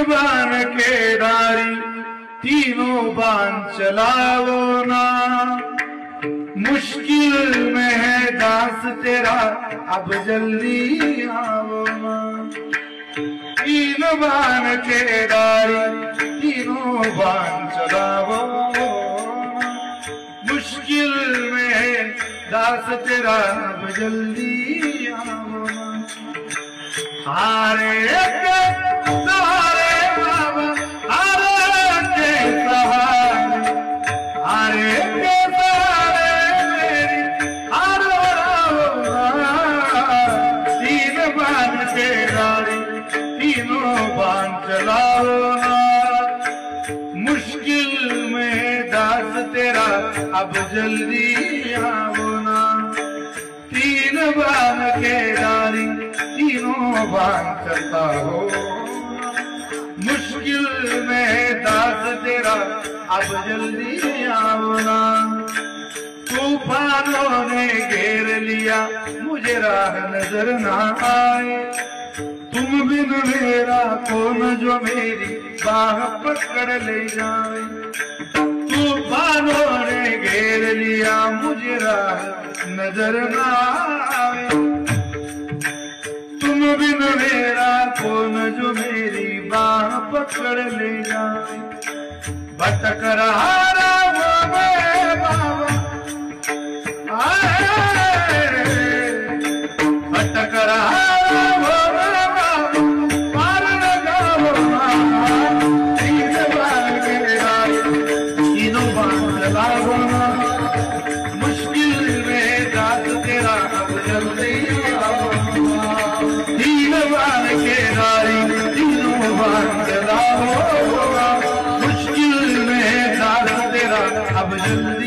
बाण के डारी तीनों बाण चलाओ ना, मुश्किल में है दास तेरा अब जल्दी आओ ना। तीन बाण के डारी तीनों बाण चलाओ ना, मुश्किल में है दास तेरा अब जल्दी आओ ना। हारे के सहारे बाबा, हारे के सहारे, हारे के सहारे मेरी हारो तीन बाण के डारी तीनों बाण चलाओ ना, मुश्किल में दास तेरा अब जल्दी आओ ना। तीन बाण के डारी तीनों बाण चलता हो, मुश्किल में दास तेरा अब जल्दी आओ ना। तूफानों ने घेर लिया मुझे राह नजर ना आए, तुम बिन मेरा कौन जो मेरी बाह पकड़ ले जाए। तूफानों ने घेर लिया मुझे राह नजर ना आए, तुम बिन मेरा कौन जो मेरी बाह पकड़ ले जाए। भटक रहा वो मैं बाबा, भटक रहा वो मैं बाबा, पार लगाओ तीन बाण के डारी तीनों बाण चलाओ ना, मुश्किल में दास तेरा अब जल्दी आओ। तीन बाण के डारी तीनों बाण चलाओ, मुश्किल में दास तेरा अब जल्दी